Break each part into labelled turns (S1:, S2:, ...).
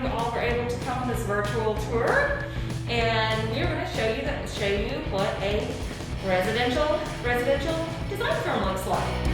S1: you all were able to come on this virtual tour. And we're going to show you what a residential design firm looks like.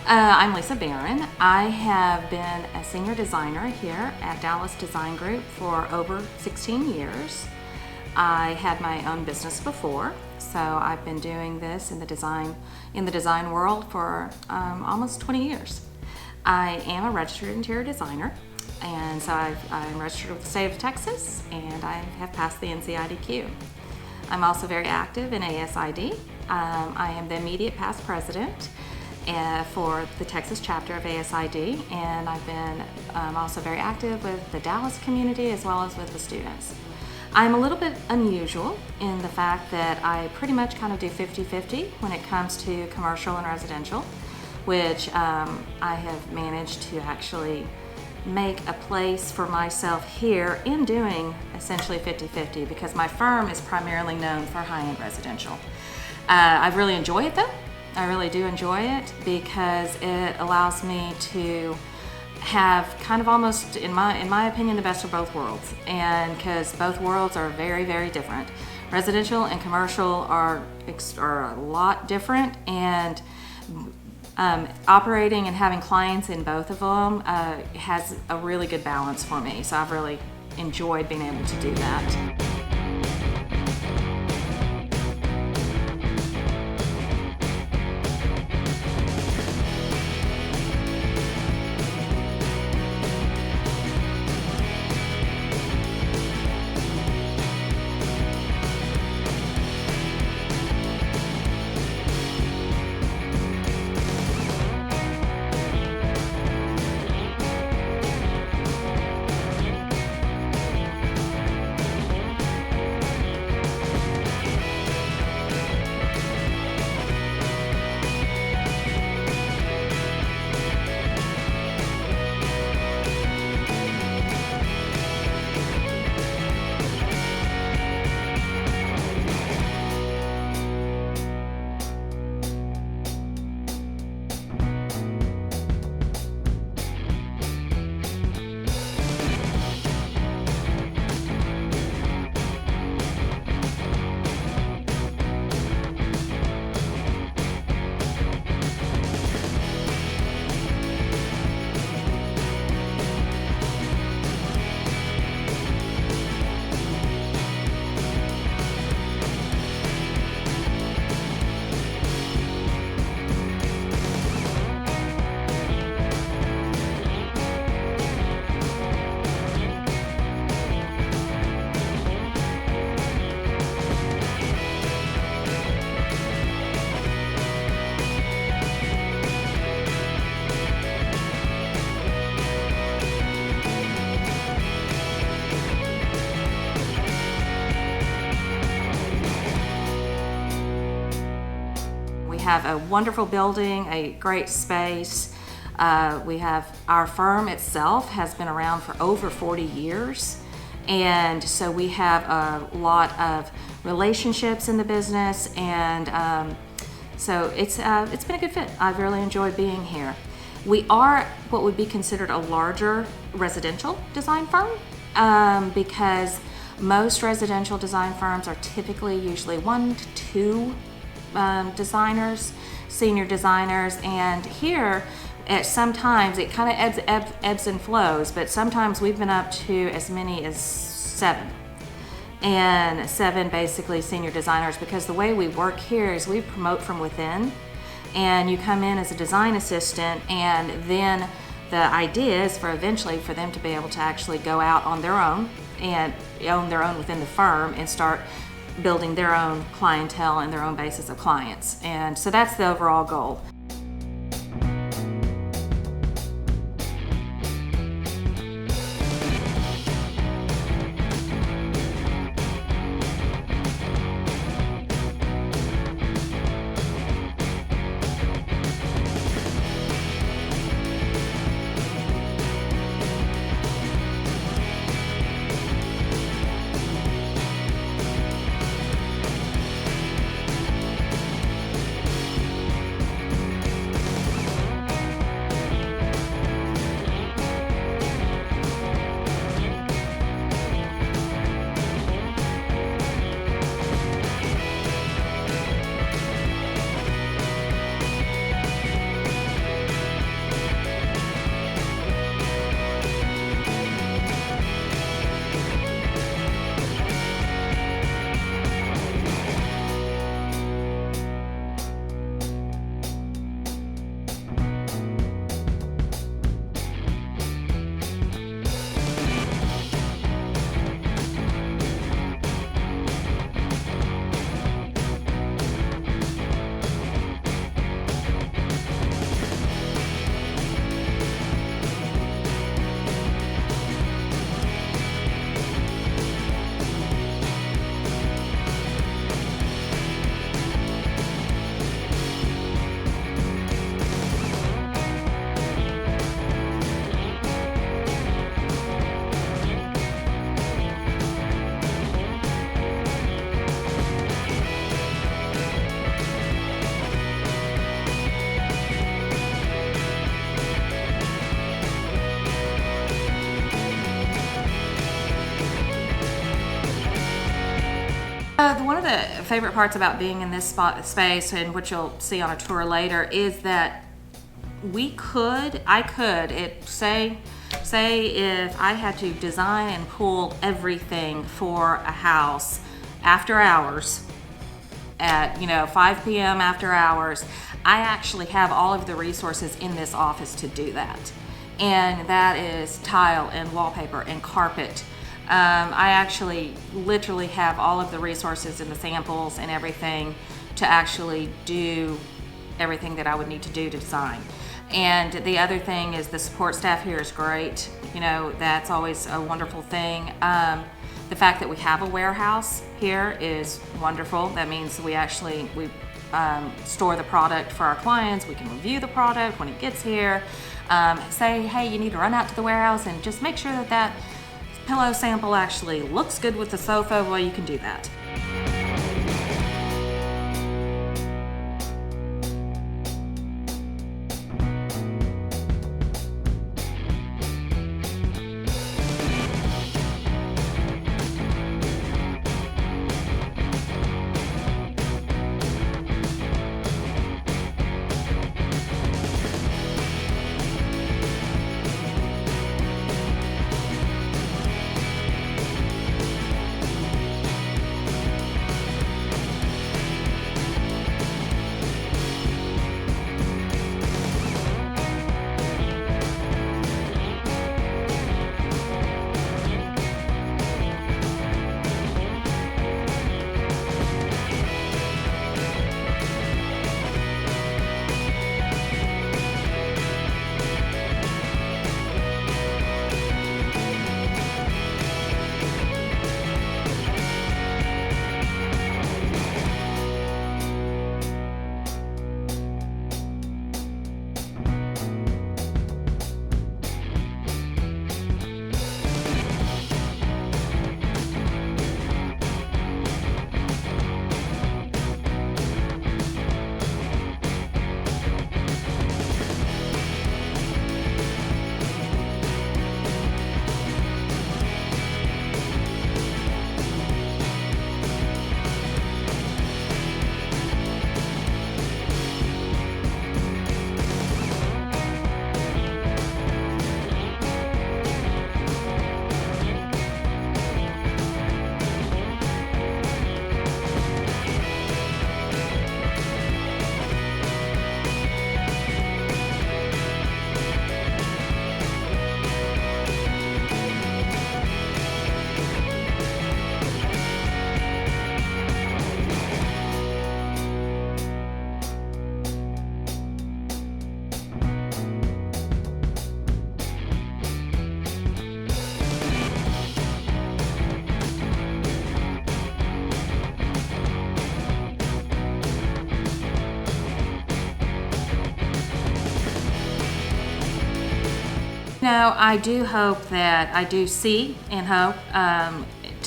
S2: I'm Lisa Barron. I have been a senior designer here at Dallas Design Group for over 16 years. I had my own business before, so I've been doing this in the design world for almost 20 years. I am a registered interior designer, and so I'm registered with the state of Texas, and I have passed the NCIDQ. I'm also very active in ASID. I am the immediate past president for the Texas chapter of ASID, and I've been also very active with the Dallas community as well as with the students. I'm a little bit unusual in the fact that I pretty much kind of do 50-50 when it comes to commercial and residential, which I have managed to actually make a place for myself here in doing essentially 50-50 because my firm is primarily known for high-end residential. I really enjoy it though. I really do enjoy it because it allows me to have kind of almost, in my opinion, the best of both worlds. And because both worlds are very, very different. Residential and commercial are a lot different, and operating and having clients in both of them has a really good balance for me. So I've really enjoyed being able to do that. We have a wonderful building, a great space. We have our firm itself has been around for over 40 years. And so we have a lot of relationships in the business, and so it's been a good fit. I've really enjoyed being here. We are what would be considered a larger residential design firm because most residential design firms are typically usually 1 to 2 designers, senior designers, and here at sometimes it kind of ebbs and flows, but sometimes we've been up to as many as 7. And 7 basically senior designers, because the way we work here is we promote from within, and you come in as a design assistant, and then the idea is for eventually for them to be able to actually go out on their own and own their own within the firm and start building their own clientele and their own basis of clients. And so that's the overall goal. favorite parts about being in this space, and which you'll see on a tour later, is that say if I had to design and pull everything for a house after hours, at 5 p.m. after hours, I actually have all of the resources in this office to do that. And that is tile and wallpaper and carpet. I actually literally have all of the resources and the samples and everything to actually do everything that I would need to do to design. And the other thing is the support staff here is great. That's always a wonderful thing. The fact that we have a warehouse here is wonderful. That means we store the product for our clients. We can review the product when it gets here. Say, hey, you need to run out to the warehouse and just make sure that pillow sample actually looks good with the sofa. Well, you can do that. I do hope that I do see and hope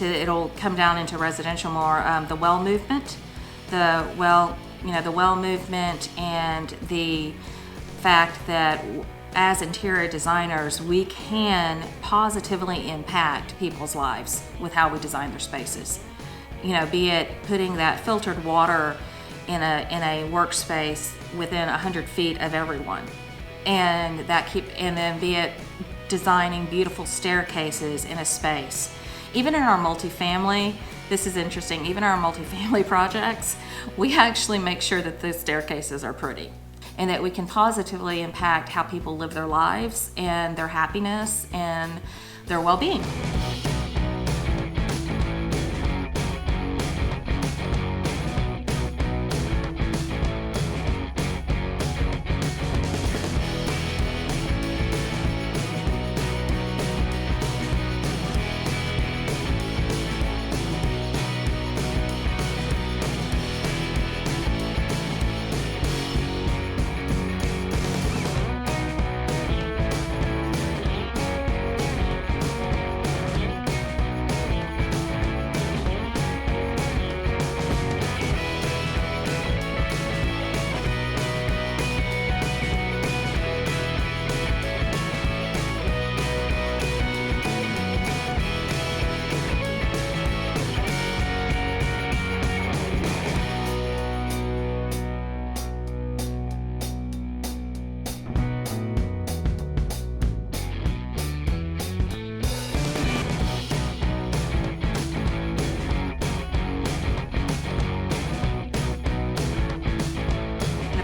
S2: it'll come down into residential more. The well movement, the well movement, and the fact that as interior designers, we can positively impact people's lives with how we design their spaces. Be it putting that filtered water in a workspace within 100 feet of everyone, and then be it designing beautiful staircases in a space. Even in our multifamily, this is interesting, even in our multifamily projects, we actually make sure that the staircases are pretty and that we can positively impact how people live their lives and their happiness and their well-being.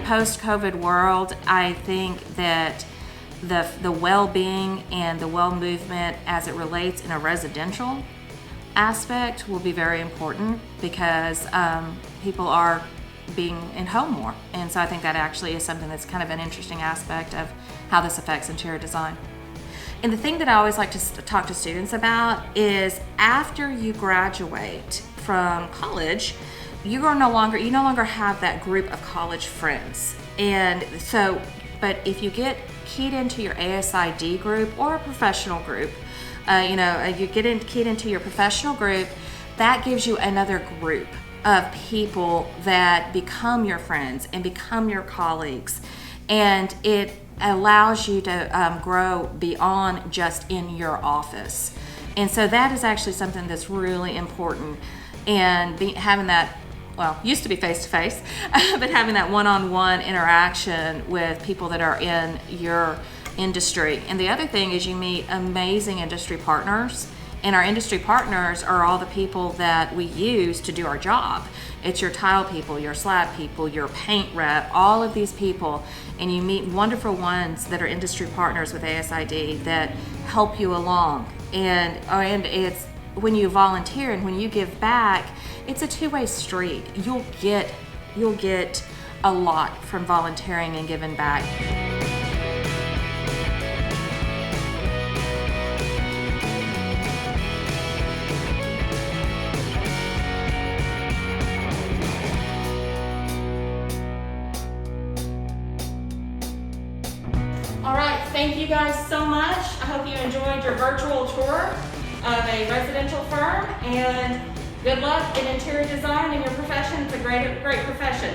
S2: post-COVID world, I think that the well-being and the well movement as it relates in a residential aspect will be very important, because people are being in home more. And so I think that actually is something that's kind of an interesting aspect of how this affects interior design. And the thing that I always like to talk to students about is, after you graduate from college, you no longer have that group of college friends. And so, but if you get keyed into your ASID group or a professional group, you get keyed into your professional group, that gives you another group of people that become your friends and become your colleagues. And it allows you to grow beyond just in your office. And so that is actually something that's really important. And having that, well, used to be face-to-face, but having that one-on-one interaction with people that are in your industry. And the other thing is, you meet amazing industry partners. And our industry partners are all the people that we use to do our job. It's your tile people, your slab people, your paint rep, all of these people. And you meet wonderful ones that are industry partners with ASID that help you along. And it's when you volunteer and when you give back, it's a two-way street. You'll get a lot from volunteering and giving back.
S1: All right, thank you guys so much. I hope you enjoyed your virtual tour of a residential firm, and good luck in interior design in your profession. It's a great profession.